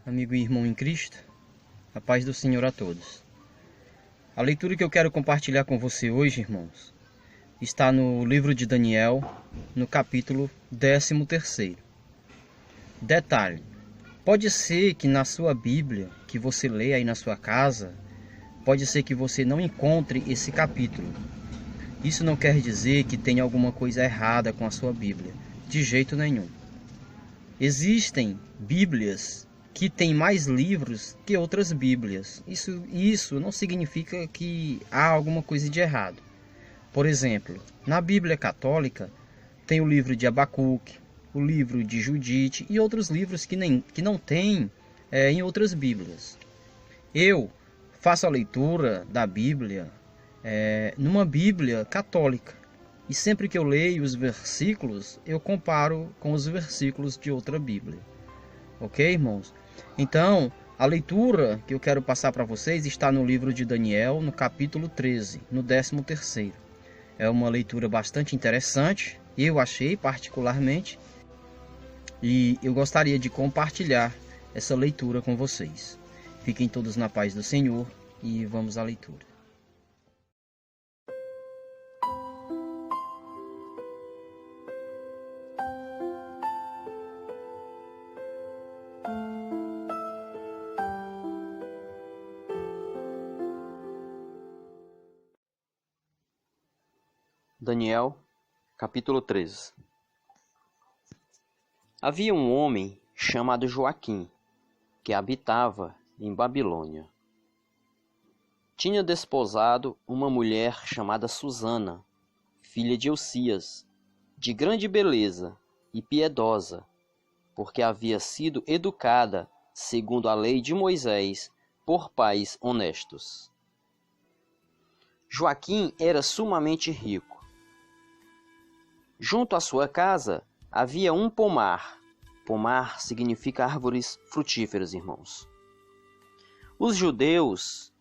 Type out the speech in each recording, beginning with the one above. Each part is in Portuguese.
amigo e irmão em Cristo, a paz do Senhor a todos. A leitura que eu quero compartilhar com você hoje, irmãos, está no livro de Daniel, no capítulo 13º. Detalhe, pode ser que na sua Bíblia, que você lê aí na sua casa, pode ser que você não encontre esse capítulo. Isso não quer dizer que tenha alguma coisa errada com a sua Bíblia, de jeito nenhum. Existem Bíblias que têm mais livros que outras Bíblias. Isso não significa que há alguma coisa de errado. Por exemplo, na Bíblia Católica tem o livro de Abacuque, o livro de Judite e outros livros que não tem em outras Bíblias. Eu faço a leitura da Bíblia numa Bíblia católica. E sempre que eu leio os versículos, eu comparo com os versículos de outra Bíblia. Ok, irmãos? Então, a leitura que eu quero passar para vocês está no livro de Daniel, no capítulo 13, no 13º. É uma leitura bastante interessante, eu achei particularmente, e eu gostaria de compartilhar essa leitura com vocês. Fiquem todos na paz do Senhor e vamos à leitura. Daniel, capítulo 13. Havia um homem chamado Joaquim, que habitava em Babilônia. Tinha desposado uma mulher chamada Susana, filha de Hilcias, de grande beleza e piedosa, porque havia sido educada segundo a lei de Moisés por pais honestos. Joaquim era sumamente rico. Junto à sua casa havia um pomar. Pomar significa árvores frutíferas, irmãos. Os judeus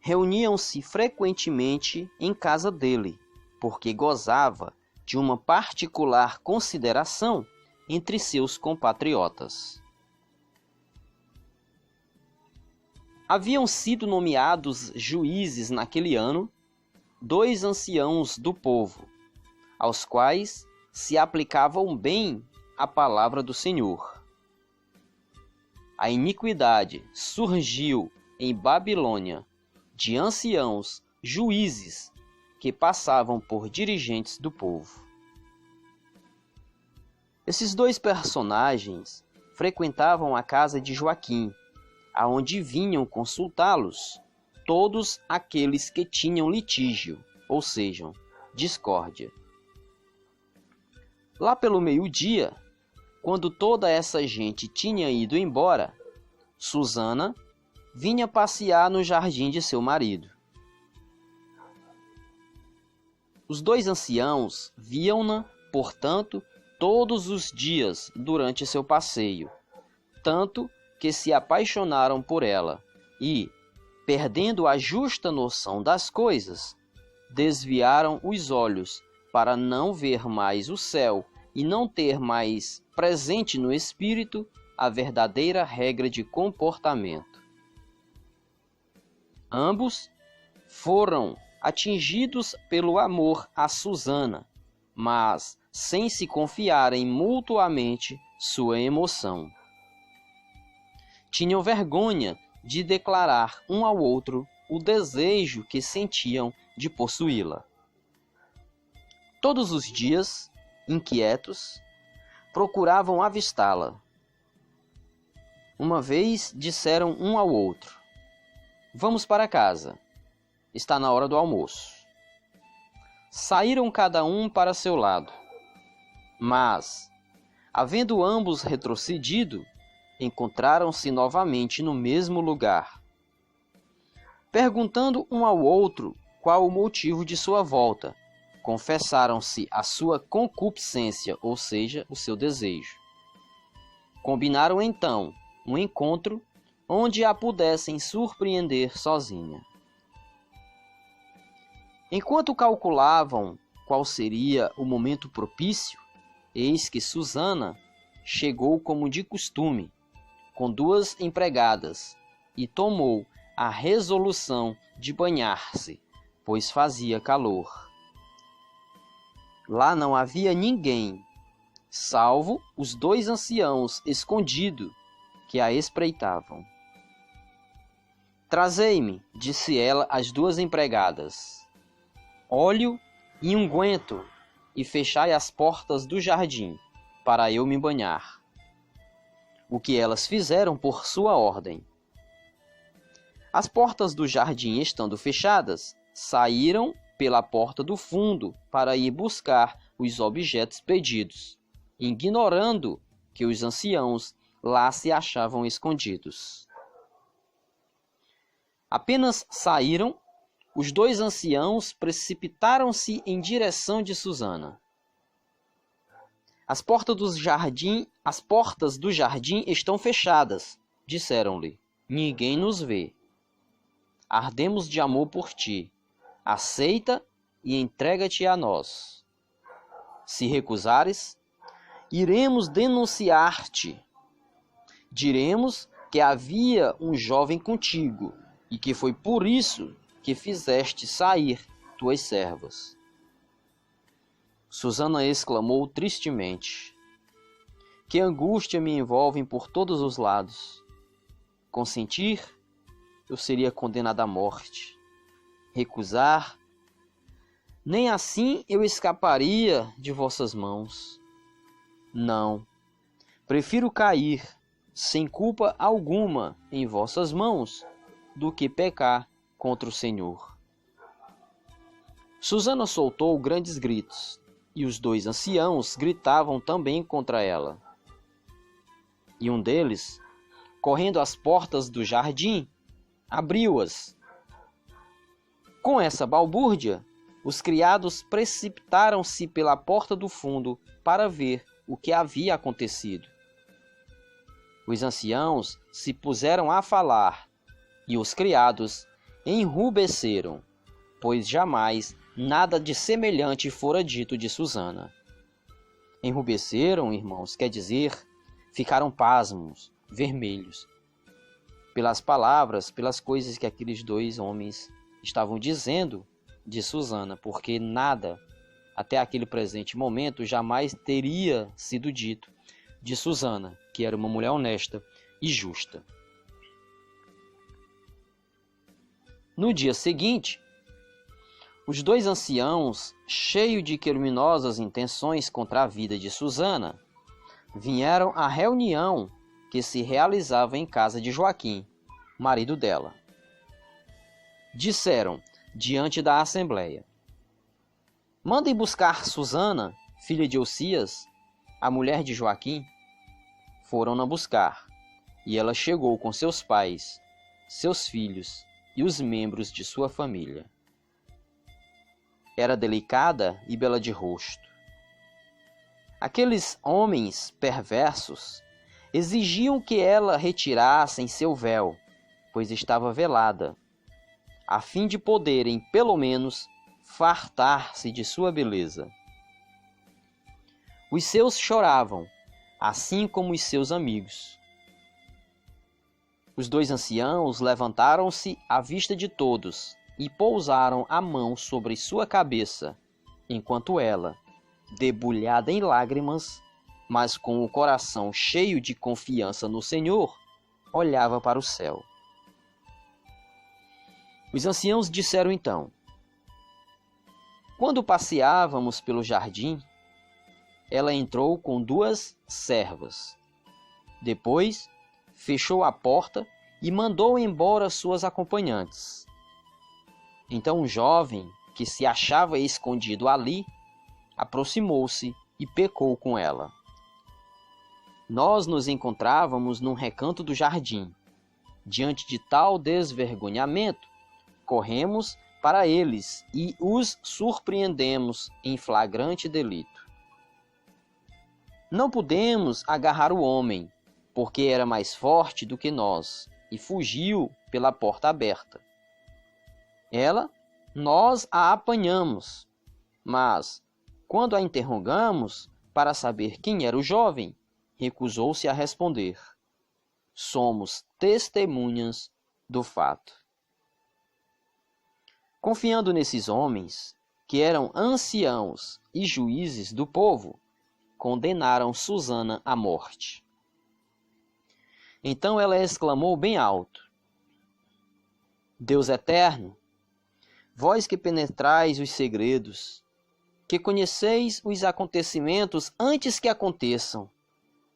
reuniam-se frequentemente em casa dele, porque gozava de uma particular consideração entre seus compatriotas. Haviam sido nomeados juízes naquele ano 2 anciãos do povo, aos quais se aplicavam bem a palavra do Senhor. A iniquidade surgiu em Babilônia de anciãos juízes que passavam por dirigentes do povo. Esses 2 personagens frequentavam a casa de Joaquim, aonde vinham consultá-los todos aqueles que tinham litígio, ou seja, discórdia. Lá pelo meio-dia, quando toda essa gente tinha ido embora, Susana vinha passear no jardim de seu marido. Os 2 anciãos viam-na, portanto, todos os dias durante seu passeio, tanto que se apaixonaram por ela e, perdendo a justa noção das coisas, desviaram os olhos para não ver mais o céu e não ter mais presente no espírito a verdadeira regra de comportamento. Ambos foram atingidos pelo amor a Susana, mas sem se confiarem mutuamente sua emoção. Tinham vergonha de declarar um ao outro o desejo que sentiam de possuí-la. Todos os dias, inquietos, procuravam avistá-la. Uma vez disseram um ao outro: "Vamos para casa. Está na hora do almoço." Saíram cada um para seu lado. Mas, havendo ambos retrocedido, encontraram-se novamente no mesmo lugar. Perguntando um ao outro qual o motivo de sua volta, confessaram-se a sua concupiscência, ou seja, o seu desejo. Combinaram então um encontro onde a pudessem surpreender sozinha. Enquanto calculavam qual seria o momento propício, eis que Susana chegou como de costume, com 2 empregadas e tomou a resolução de banhar-se, pois fazia calor. Lá não havia ninguém, salvo os 2 anciãos escondidos que a espreitavam. Trazei-me, disse ela às 2 empregadas, óleo e unguento, e fechai as portas do jardim, para eu me banhar. O que elas fizeram por sua ordem. As portas do jardim estando fechadas, saíram pela porta do fundo para ir buscar os objetos pedidos, ignorando que os anciãos lá se achavam escondidos. Apenas saíram, os 2 anciãos precipitaram-se em direção de Susana. As portas do jardim estão fechadas, disseram-lhe. Ninguém nos vê. Ardemos de amor por ti. Aceita e entrega-te a nós. Se recusares, iremos denunciar-te. Diremos que havia um jovem contigo e que foi por isso que fizeste sair tuas servas. Susana exclamou tristemente. Que angústia me envolve por todos os lados. Consentir, eu seria condenada à morte. Recusar, nem assim eu escaparia de vossas mãos. Não, prefiro cair, sem culpa alguma, em vossas mãos, do que pecar contra o Senhor. Susana soltou grandes gritos, e os 2 anciãos gritavam também contra ela. E um deles, correndo às portas do jardim, abriu-as. Com essa balbúrdia, os criados precipitaram-se pela porta do fundo para ver o que havia acontecido. Os anciãos se puseram a falar, e os criados enrubesceram, pois jamais nada de semelhante fora dito de Susana. Enrubesceram, irmãos, quer dizer, ficaram pasmos, vermelhos, pelas palavras, pelas coisas que aqueles 2 homens estavam dizendo de Susana, porque nada, até aquele presente momento, jamais teria sido dito de Susana, que era uma mulher honesta e justa. No dia seguinte, os 2 anciãos, cheios de criminosas intenções contra a vida de Susana, vieram à reunião que se realizava em casa de Joaquim, marido dela. Disseram diante da assembleia: mandem buscar Susana, filha de Osias, a mulher de Joaquim. Foram-na buscar, e ela chegou com seus pais, seus filhos e os membros de sua família. Era delicada e bela de rosto. Aqueles homens perversos exigiam que ela retirasse seu véu, pois estava velada, a fim de poderem, pelo menos, fartar-se de sua beleza. Os seus choravam, assim como os seus amigos. Os 2 anciãos levantaram-se à vista de todos e pousaram a mão sobre sua cabeça, enquanto ela, debulhada em lágrimas, mas com o coração cheio de confiança no Senhor, olhava para o céu. Os anciãos disseram então: quando passeávamos pelo jardim, ela entrou com 2 servas. Depois, fechou a porta e mandou embora suas acompanhantes. Então um jovem, que se achava escondido ali, aproximou-se e pecou com ela. Nós nos encontrávamos num recanto do jardim. Diante de tal desvergonhamento, corremos para eles e os surpreendemos em flagrante delito. Não pudemos agarrar o homem, porque era mais forte do que nós, e fugiu pela porta aberta. Nós a apanhamos, mas, quando a interrogamos para saber quem era o jovem, recusou-se a responder. somos testemunhas do fato. Confiando nesses homens, que eram anciãos e juízes do povo, condenaram Susana à morte. Então ela exclamou bem alto: Deus eterno, vós que penetrais os segredos, que conheceis os acontecimentos antes que aconteçam,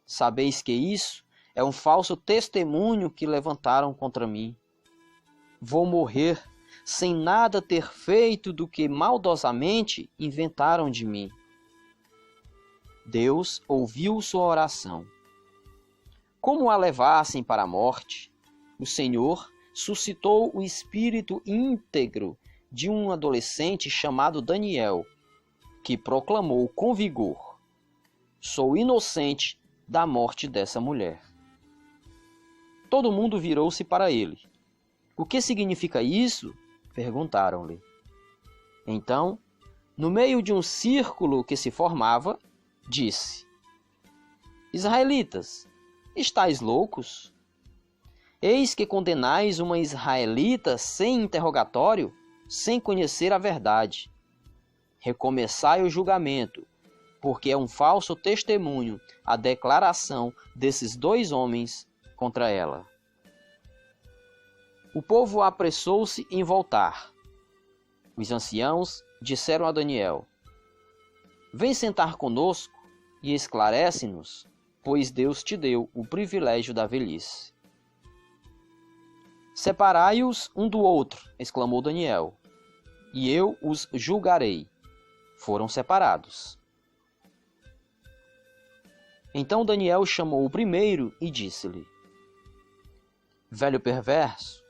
sabeis que isso é um falso testemunho que levantaram contra mim. Vou morrer sem nada ter feito do que maldosamente inventaram de mim. Deus ouviu sua oração. Como a levassem para a morte, o Senhor suscitou o espírito íntegro de um adolescente chamado Daniel, que proclamou com vigor: sou inocente da morte dessa mulher. Todo mundo virou-se para ele. O que significa isso? Perguntaram-lhe. Então, no meio de um círculo que se formava, disse: Israelitas, estáis loucos? Eis que condenais uma israelita sem interrogatório, sem conhecer a verdade. Recomeçai o julgamento, porque é um falso testemunho a declaração desses dois homens contra ela. O povo apressou-se em voltar. Os anciãos disseram a Daniel: Vem sentar conosco e esclarece-nos, pois Deus te deu o privilégio da velhice. Separai-os um do outro, exclamou Daniel, e eu os julgarei. Foram separados. Então Daniel chamou o primeiro e disse-lhe: Velho perverso,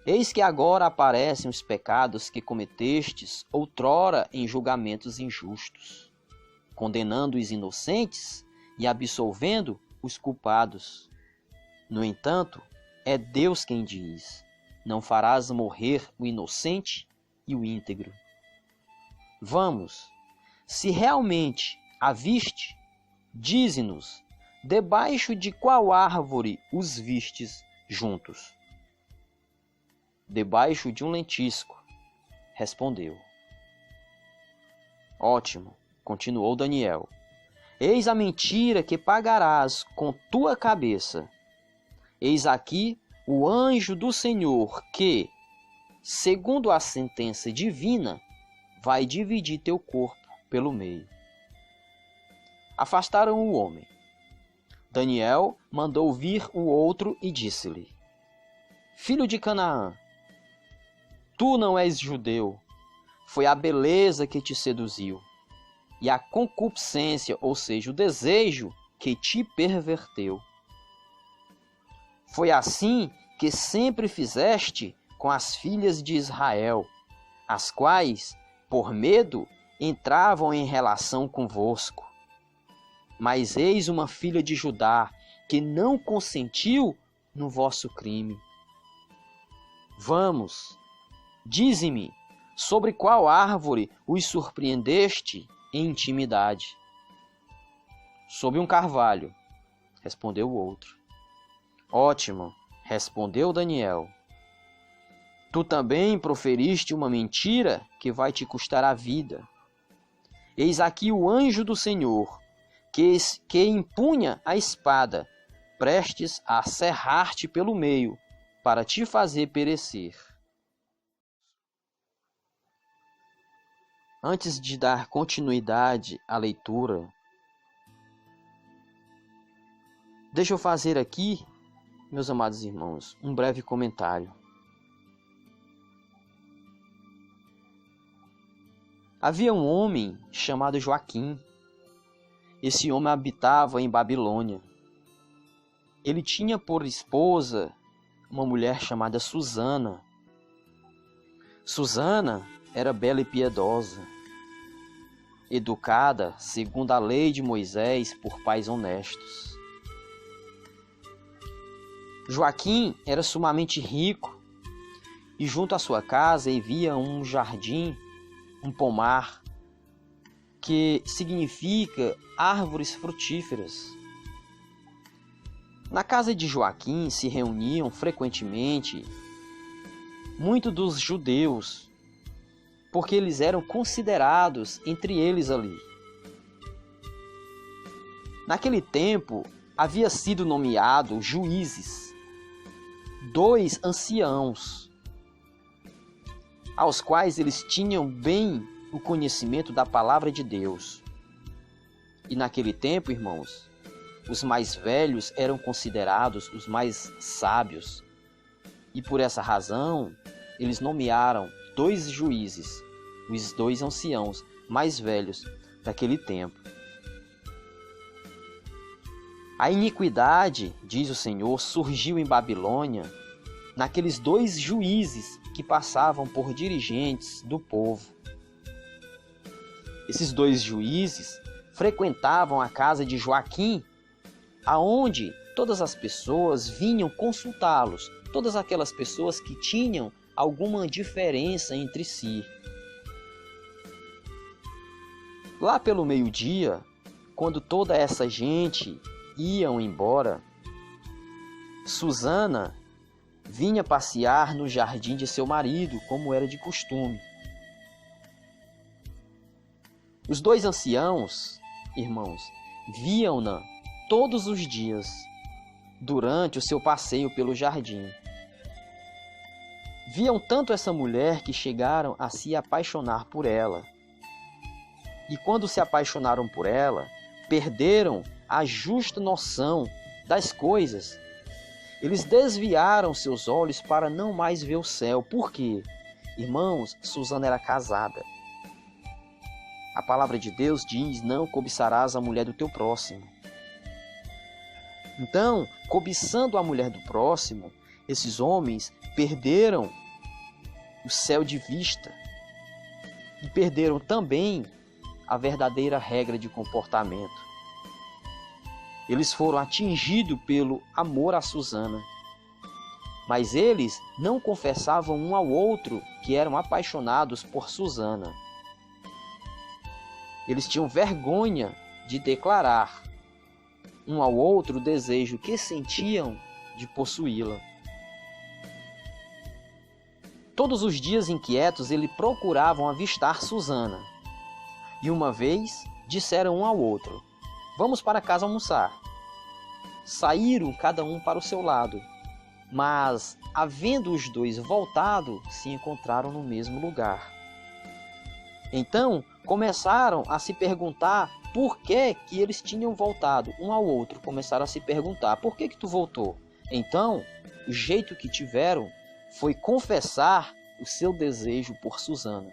eis que agora aparecem os pecados que cometestes outrora em julgamentos injustos, condenando os inocentes e absolvendo os culpados. No entanto, é Deus quem diz: não farás morrer o inocente e o íntegro. Vamos, se realmente a viste, dize-nos, debaixo de qual árvore os vistes juntos? Debaixo de um lentisco, respondeu. Ótimo, continuou Daniel. Eis a mentira que pagarás com tua cabeça. Eis aqui o anjo do Senhor que, segundo a sentença divina, vai dividir teu corpo pelo meio. Afastaram o homem. Daniel mandou vir o outro e disse-lhe: Filho de Canaã, tu não és judeu, foi a beleza que te seduziu, e a concupiscência, ou seja, o desejo, que te perverteu. Foi assim que sempre fizeste com as filhas de Israel, as quais, por medo, entravam em relação convosco. Mas eis uma filha de Judá, que não consentiu no vosso crime. Vamos, dize-me, sobre qual árvore os surpreendeste em intimidade? Sob um carvalho, respondeu o outro. Ótimo, respondeu Daniel. Tu também proferiste uma mentira que vai te custar a vida. Eis aqui o anjo do Senhor, que empunha a espada, prestes a serrar-te pelo meio, para te fazer perecer. Antes de dar continuidade à leitura, deixa eu fazer aqui, meus amados irmãos, um breve comentário. Havia um homem chamado Joaquim. Esse homem habitava em Babilônia. Ele tinha por esposa uma mulher chamada Susana. Susana era bela e piedosa, educada segundo a lei de Moisés por pais honestos. Joaquim era sumamente rico e junto à sua casa havia um jardim, um pomar, que significa árvores frutíferas. Na casa de Joaquim se reuniam frequentemente muitos dos judeus, porque eles eram considerados entre eles ali. Naquele tempo, havia sido nomeado juízes, 2 anciãos, aos quais eles tinham bem o conhecimento da palavra de Deus. E naquele tempo, irmãos, os mais velhos eram considerados os mais sábios. E por essa razão, eles nomearam 2 juízes, os 2 anciãos mais velhos daquele tempo. A iniquidade, diz o Senhor, surgiu em Babilônia naqueles 2 juízes que passavam por dirigentes do povo. Esses 2 juízes frequentavam a casa de Joaquim, aonde todas as pessoas vinham consultá-los, todas aquelas pessoas que tinham alguma diferença entre si. Lá pelo meio-dia, quando toda essa gente iam embora, Susana vinha passear no jardim de seu marido, como era de costume. Os 2 anciãos, irmãos, viam-na todos os dias, durante o seu passeio pelo jardim. Viam tanto essa mulher que chegaram a se apaixonar por ela. E quando se apaixonaram por ela, perderam a justa noção das coisas. Eles desviaram seus olhos para não mais ver o céu. Por quê? Irmãos, Susana era casada. A palavra de Deus diz: não cobiçarás a mulher do teu próximo. Então, cobiçando a mulher do próximo, esses homens perderam o céu de vista e perderam também a verdadeira regra de comportamento. Eles foram atingidos pelo amor a Susana, mas eles não confessavam um ao outro que eram apaixonados por Susana. Eles tinham vergonha de declarar um ao outro o desejo que sentiam de possuí-la. Todos os dias inquietos, eles procuravam avistar Susana. E uma vez disseram um ao outro: vamos para casa almoçar. Saíram cada um para o seu lado, mas, havendo os 2 voltado, se encontraram no mesmo lugar. Então, começaram a se perguntar por que eles tinham voltado um ao outro. Começaram a se perguntar: por que tu voltou? Então, o jeito que tiveram foi confessar o seu desejo por Susana.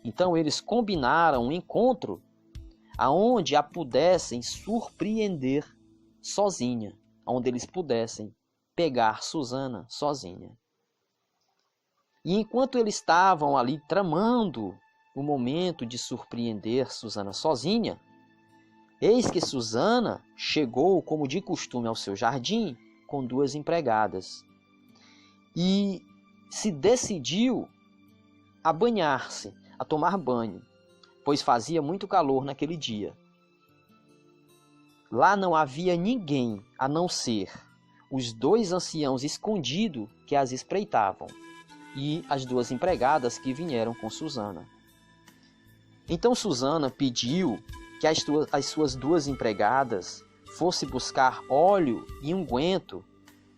Então, eles combinaram um encontro aonde a pudessem surpreender sozinha, onde eles pudessem pegar Susana sozinha. E enquanto eles estavam ali tramando o momento de surpreender Susana sozinha, eis que Susana chegou, como de costume, ao seu jardim com 2 empregadas e se decidiu a banhar-se, a tomar banho, pois fazia muito calor naquele dia. Lá não havia ninguém a não ser os 2 anciãos escondidos que as espreitavam e as 2 empregadas que vieram com Susana. Então Susana pediu que as suas 2 empregadas fossem buscar óleo e unguento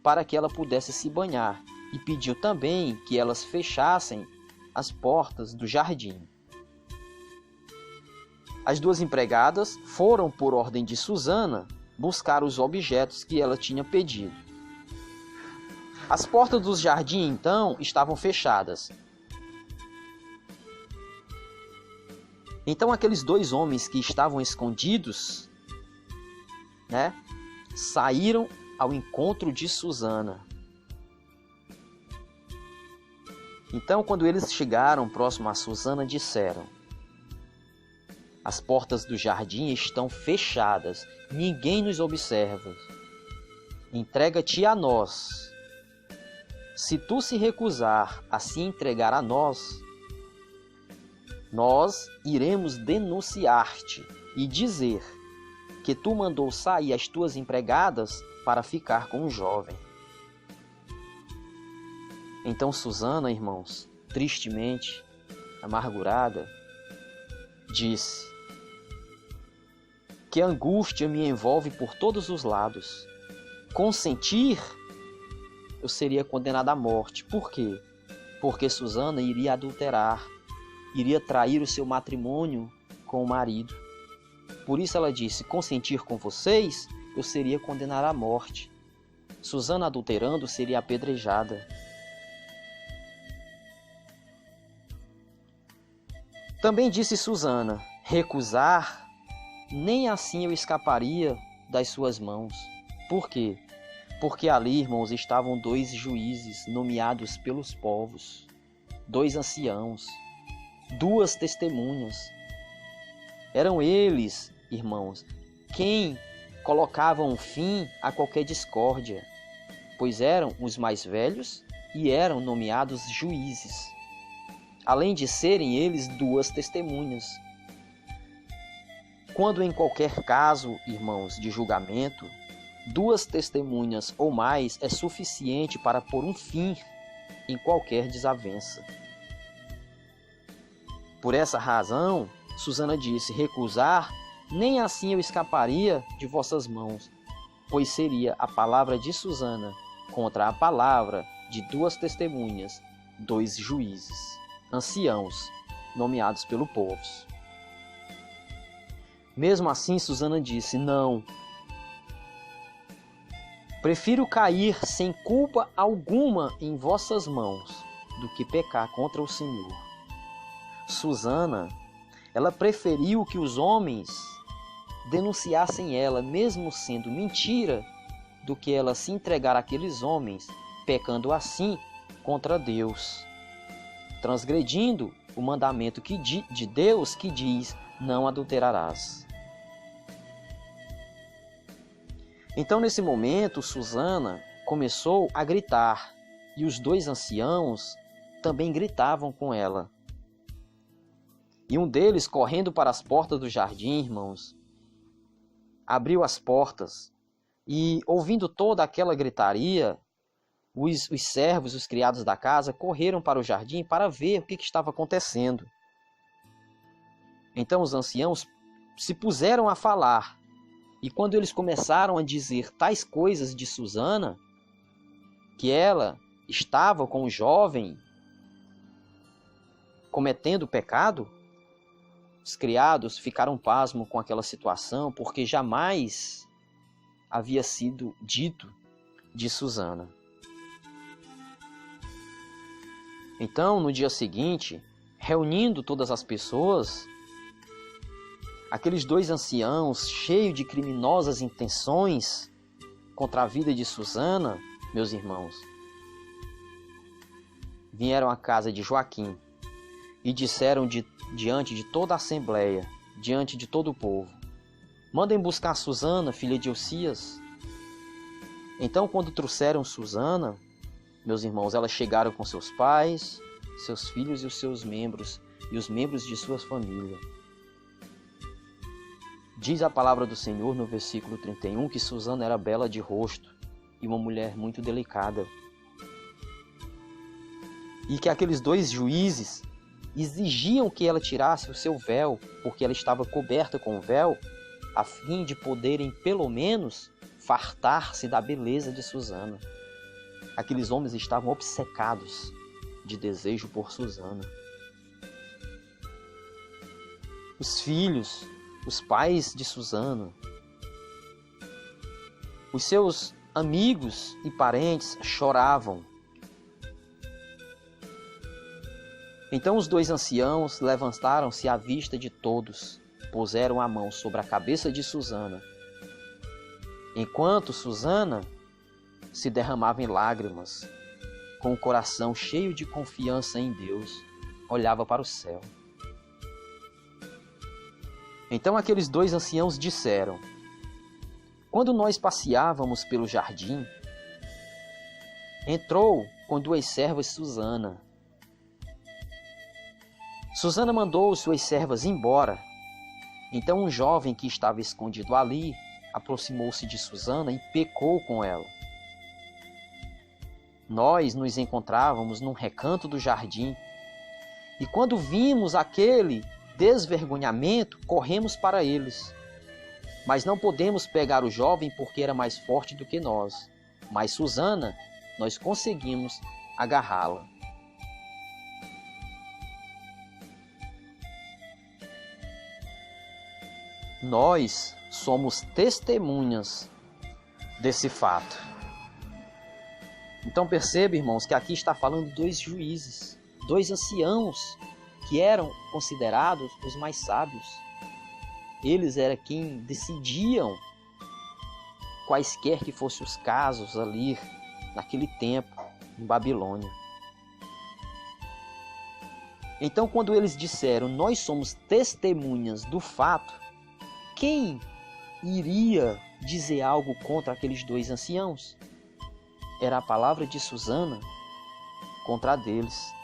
para que ela pudesse se banhar, e pediu também que elas fechassem as portas do jardim. As 2 empregadas foram, por ordem de Susana, buscar os objetos que ela tinha pedido. As portas do jardim, então, estavam fechadas. Então aqueles 2 homens que estavam escondidos, saíram ao encontro de Susana. Então, quando eles chegaram próximo a Susana, disseram: as portas do jardim estão fechadas, ninguém nos observa. Entrega-te a nós. Se tu se recusar a se entregar a nós, nós iremos denunciar-te e dizer que tu mandou sair as tuas empregadas para ficar com um jovem. Então Susana, irmãos, tristemente, amargurada, disse: que angústia me envolve por todos os lados. Consentir, eu seria condenada à morte. Por quê? Porque Susana iria adulterar, iria trair o seu matrimônio com o marido. Por isso ela disse: consentir com vocês, eu seria condenada à morte. Susana adulterando seria apedrejada. Também disse Susana: recusar, nem assim eu escaparia das suas mãos. Por quê? Porque ali, irmãos, estavam 2 juízes nomeados pelos povos, 2 anciãos, 2 testemunhas. Eram eles, irmãos, quem colocavam um fim a qualquer discórdia, pois eram os mais velhos e eram nomeados juízes. Além de serem eles 2 testemunhas. Quando em qualquer caso, irmãos, de julgamento, 2 testemunhas ou mais é suficiente para pôr um fim em qualquer desavença. Por essa razão, Susana disse: recusar, nem assim eu escaparia de vossas mãos, pois seria a palavra de Susana contra a palavra de 2 testemunhas, 2 juízes, anciãos, nomeados pelo povo. Mesmo assim, Susana disse: não. Prefiro cair sem culpa alguma em vossas mãos do que pecar contra o Senhor. Susana, ela preferiu que os homens denunciassem ela, mesmo sendo mentira, do que ela se entregar àqueles homens, pecando assim contra Deus, transgredindo o mandamento de Deus que diz: não adulterarás. Então, nesse momento, Susana começou a gritar, e os 2 anciãos também gritavam com ela. E um deles, correndo para as portas do jardim, irmãos, abriu as portas e, ouvindo toda aquela gritaria, os servos, os criados da casa, correram para o jardim para ver o que estava acontecendo. Então os anciãos se puseram a falar. E quando eles começaram a dizer tais coisas de Susana, que ela estava com o jovem cometendo pecado, os criados ficaram pasmos com aquela situação, porque jamais havia sido dito de Susana. Então, no dia seguinte, reunindo todas as pessoas, aqueles 2 anciãos, cheios de criminosas intenções contra a vida de Susana, meus irmãos, vieram à casa de Joaquim e disseram diante de toda a assembleia, diante de todo o povo: mandem buscar Susana, filha de Osias. Então, quando trouxeram Susana, meus irmãos, elas chegaram com seus pais, seus filhos e os seus membros, e os membros de sua família. Diz a palavra do Senhor no versículo 31 que Susana era bela de rosto e uma mulher muito delicada. E que aqueles 2 juízes exigiam que ela tirasse o seu véu, porque ela estava coberta com o véu, a fim de poderem, pelo menos, fartar-se da beleza de Susana. Aqueles homens estavam obcecados de desejo por Susana. Os filhos, os pais de Susana, os seus amigos e parentes choravam. Então os 2 anciãos levantaram-se à vista de todos, puseram a mão sobre a cabeça de Susana, enquanto Susana se derramava em lágrimas, com o coração cheio de confiança em Deus, olhava para o céu. Então aqueles 2 anciãos disseram: quando nós passeávamos pelo jardim, entrou com 2 servas Susana. Susana mandou suas servas embora. Então um jovem que estava escondido ali aproximou-se de Susana e pecou com ela. Nós nos encontrávamos num recanto do jardim e quando vimos aquele desvergonhamento, corremos para eles. Mas não podemos pegar o jovem porque era mais forte do que nós. Mas Susana, nós conseguimos agarrá-la. Nós somos testemunhas desse fato. Então perceba, irmãos, que aqui está falando dois juízes, dois anciãos que eram considerados os mais sábios. Eles eram quem decidiam quaisquer que fossem os casos ali naquele tempo em Babilônia. Então, quando eles disseram, nós somos testemunhas do fato, quem iria dizer algo contra aqueles dois anciãos? Era a palavra de Susana contra a deles.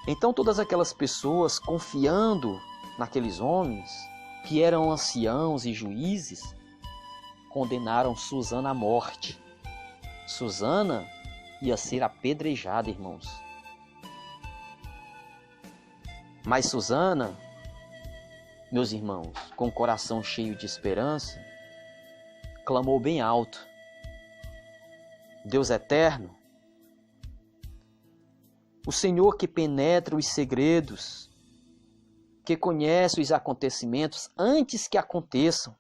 Então todas aquelas pessoas confiando naqueles homens, que eram anciãos e juízes, condenaram Susana à morte. Susana ia ser apedrejada, irmãos. Mas Susana, meus irmãos, com o coração cheio de esperança, clamou bem alto: Deus eterno, o Senhor que penetra os segredos, que conhece os acontecimentos antes que aconteçam.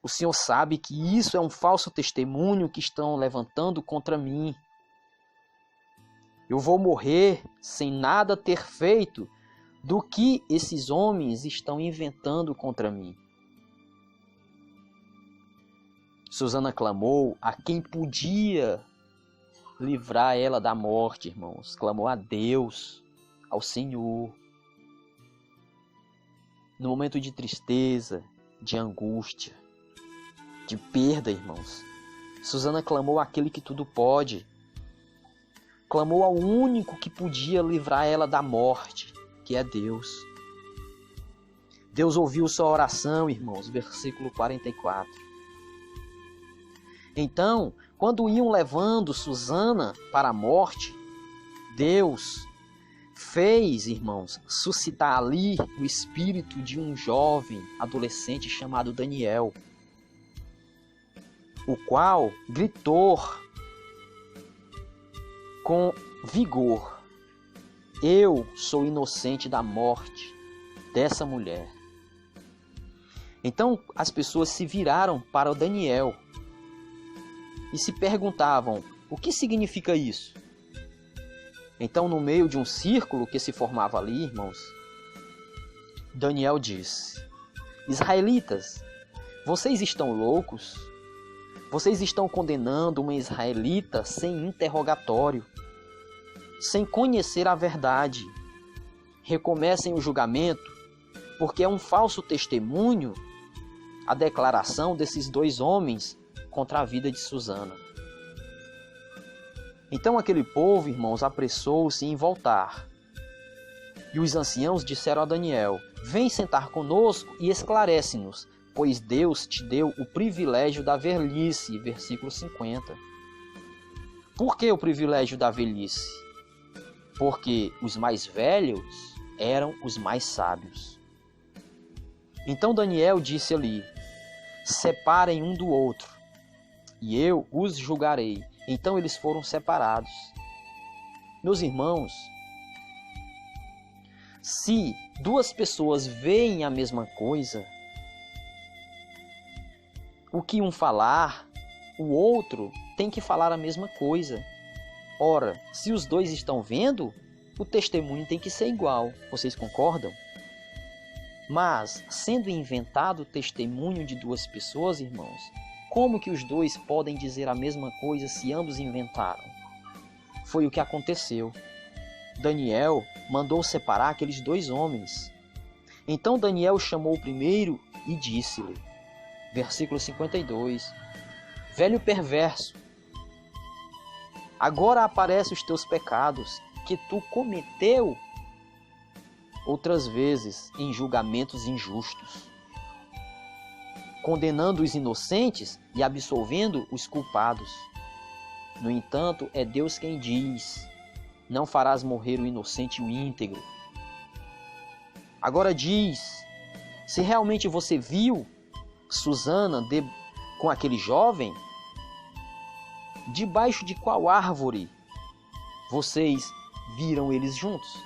O Senhor sabe que isso é um falso testemunho que estão levantando contra mim. Eu vou morrer sem nada ter feito do que esses homens estão inventando contra mim. Susana clamou a quem podia livrar ela da morte, irmãos. Clamou a Deus, ao Senhor. No momento de tristeza, de angústia, de perda, irmãos, Susana clamou àquele que tudo pode. Clamou ao único que podia livrar ela da morte, que é Deus. Deus ouviu sua oração, irmãos, versículo 44. Então, quando iam levando Susana para a morte, Deus fez, irmãos, suscitar ali o espírito de um jovem adolescente chamado Daniel, o qual gritou com vigor: eu sou inocente da morte dessa mulher. Então as pessoas se viraram para o Daniel e se perguntavam: o que significa isso? Então, no meio de um círculo que se formava ali, irmãos, Daniel disse: israelitas, vocês estão loucos? Vocês estão condenando uma israelita sem interrogatório, sem conhecer a verdade. Recomecem o julgamento, porque é um falso testemunho a declaração desses dois homens contra a vida de Susana. Então aquele povo, irmãos, apressou-se em voltar. E os anciãos disseram a Daniel: vem sentar conosco e esclarece-nos, pois Deus te deu o privilégio da velhice. Versículo 50. Por que o privilégio da velhice? Porque os mais velhos eram os mais sábios. Então Daniel disse ali: separem um do outro, e eu os julgarei. Então eles foram separados. Meus irmãos, se duas pessoas veem a mesma coisa, o que um falar, o outro tem que falar a mesma coisa. Ora, se os dois estão vendo, o testemunho tem que ser igual. Vocês concordam? Mas, sendo inventado o testemunho de duas pessoas, irmãos, como que os dois podem dizer a mesma coisa se ambos inventaram? Foi o que aconteceu. Daniel mandou separar aqueles dois homens. Então Daniel chamou o primeiro e disse-lhe, versículo 52, velho perverso, agora aparecem os teus pecados que tu cometeu outras vezes em julgamentos injustos, condenando os inocentes e absolvendo os culpados. No entanto, é Deus quem diz: não farás morrer o inocente e o íntegro. Agora diz, se realmente você viu Susana com aquele jovem, debaixo de qual árvore vocês viram eles juntos?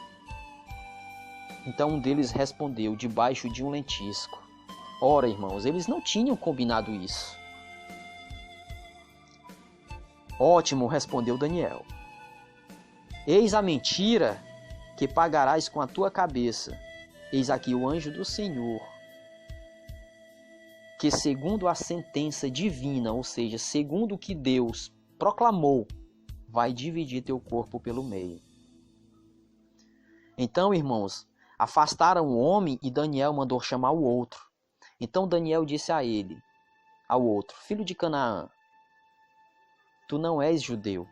Então um deles respondeu: debaixo de um lentisco. Ora, irmãos, eles não tinham combinado isso. Ótimo, respondeu Daniel. Eis a mentira que pagarás com a tua cabeça. Eis aqui o anjo do Senhor, que segundo a sentença divina, ou seja, segundo o que Deus proclamou, vai dividir teu corpo pelo meio. Então, irmãos, afastaram o homem e Daniel mandou chamar o outro. Então Daniel disse a ele, ao outro: filho de Canaã, tu não és judeu.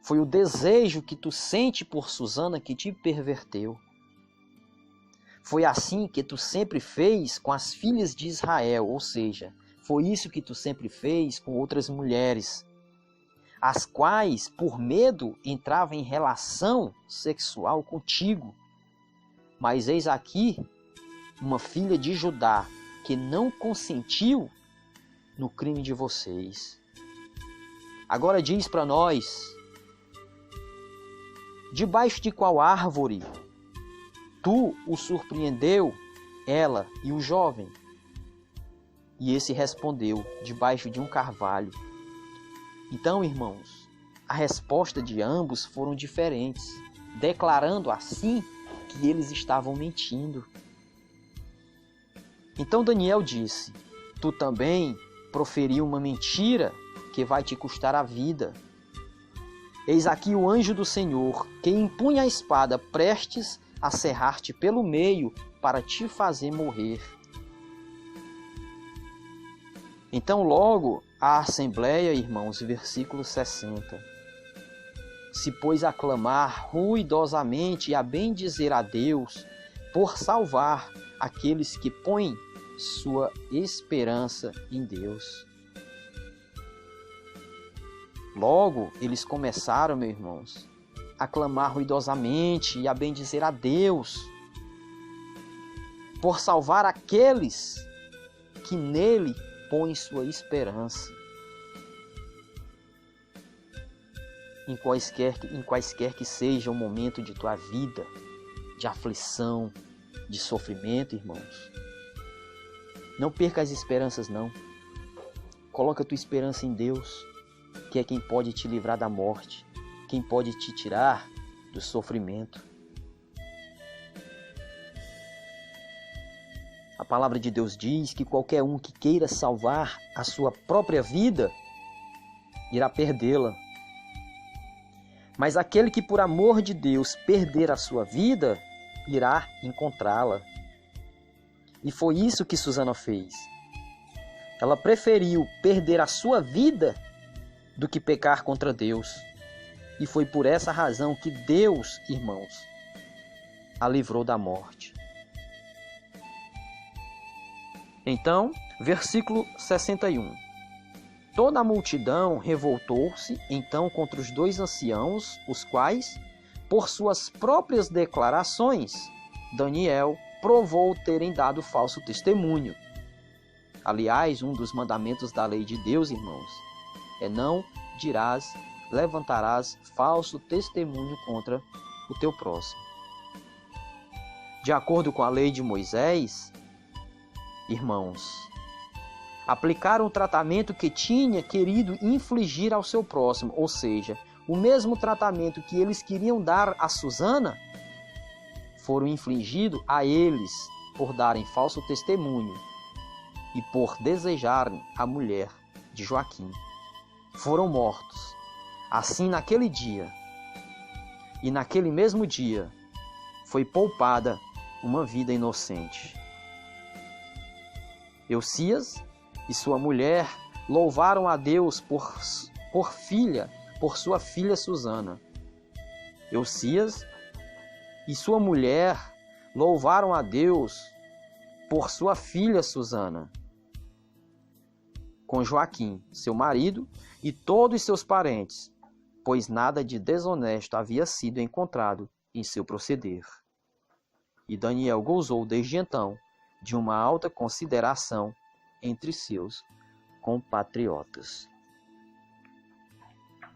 Foi o desejo que tu sente por Susana que te perverteu. Foi assim que tu sempre fez com as filhas de Israel, ou seja, foi isso que tu sempre fez com outras mulheres, as quais, por medo, entravam em relação sexual contigo. Mas eis aqui uma filha de Judá que não consentiu no crime de vocês. Agora diz para nós, debaixo de qual árvore tu o surpreendeu, ela e o jovem? E esse respondeu: debaixo de um carvalho. Então, irmãos, a resposta de ambos foram diferentes, declarando assim que eles estavam mentindo. Então Daniel disse: tu também proferiu uma mentira que vai te custar a vida. Eis aqui o anjo do Senhor, que empunha a espada prestes a serrar-te pelo meio para te fazer morrer. Então logo a assembleia, irmãos, versículo 60, se pôs a clamar ruidosamente e a bendizer a Deus por salvar aqueles que põem sua esperança em Deus. Logo, eles começaram, meus irmãos, a clamar ruidosamente e a bendizer a Deus por salvar aqueles que nele põem sua esperança. Em quaisquer que seja o momento de tua vida, de aflição, de sofrimento, irmãos, não perca as esperanças, não. Coloca a tua esperança em Deus, que é quem pode te livrar da morte, quem pode te tirar do sofrimento. A palavra de Deus diz que qualquer um que queira salvar a sua própria vida, irá perdê-la. Mas aquele que por amor de Deus perder a sua vida, irá encontrá-la. E foi isso que Susana fez. Ela preferiu perder a sua vida do que pecar contra Deus. E foi por essa razão que Deus, irmãos, a livrou da morte. Então, versículo 61. Toda a multidão revoltou-se então contra os dois anciãos, os quais, por suas próprias declarações, Daniel provou terem dado falso testemunho. Aliás, um dos mandamentos da lei de Deus, irmãos, é: não dirás, levantarás falso testemunho contra o teu próximo. De acordo com a lei de Moisés, irmãos, aplicaram o tratamento que tinha querido infligir ao seu próximo, ou seja, o mesmo tratamento que eles queriam dar a Susana, foram infligidos a eles por darem falso testemunho e por desejarem a mulher de Joaquim. Foram mortos. Assim, naquele dia, e naquele mesmo dia, foi poupada uma vida inocente. Eucias e sua mulher louvaram a Deus por sua filha Susana. Eucias e sua mulher louvaram a Deus por sua filha Susana, com Joaquim, seu marido, e todos seus parentes, pois nada de desonesto havia sido encontrado em seu proceder. E Daniel gozou desde então de uma alta consideração entre seus compatriotas.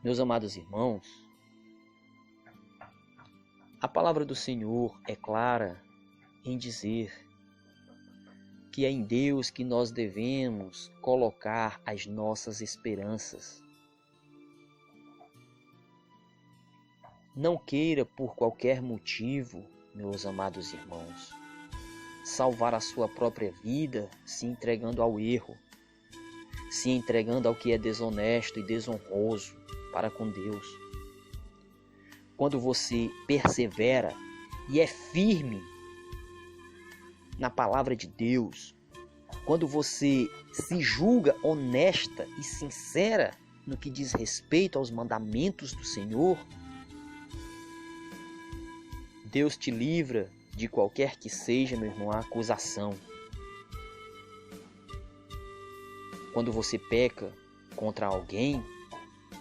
Meus amados irmãos, a palavra do Senhor é clara em dizer que é em Deus que nós devemos colocar as nossas esperanças. Não queira, por qualquer motivo, meus amados irmãos, salvar a sua própria vida se entregando ao erro, se entregando ao que é desonesto e desonroso para com Deus. Quando você persevera e é firme na palavra de Deus, quando você se julga honesta e sincera no que diz respeito aos mandamentos do Senhor, Deus te livra de qualquer que seja, meu irmão, a acusação. Quando você peca contra alguém,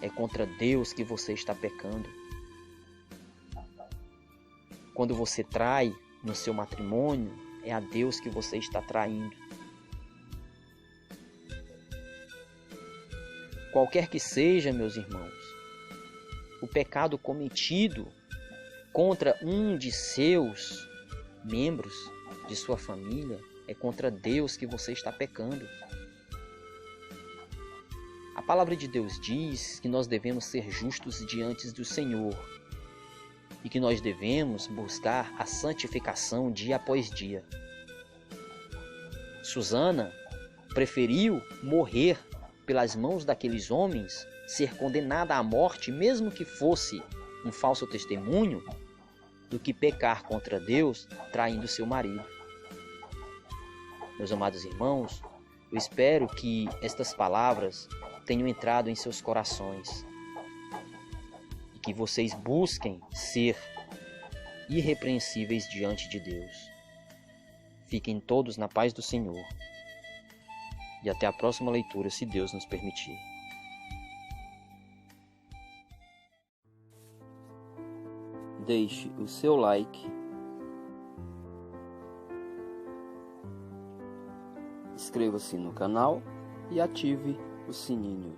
é contra Deus que você está pecando. Quando você trai no seu matrimônio, é a Deus que você está traindo. Qualquer que seja, meus irmãos, o pecado cometido contra um de seus membros de sua família, é contra Deus que você está pecando. A palavra de Deus diz que nós devemos ser justos diante do Senhor e que nós devemos buscar a santificação dia após dia. Susana preferiu morrer pelas mãos daqueles homens, ser condenada à morte, mesmo que fosse um falso testemunho, do que pecar contra Deus traindo seu marido. Meus amados irmãos, eu espero que estas palavras tenham entrado em seus corações e que vocês busquem ser irrepreensíveis diante de Deus. Fiquem todos na paz do Senhor e até a próxima leitura, se Deus nos permitir. Deixe o seu like, inscreva-se no canal e ative o sininho.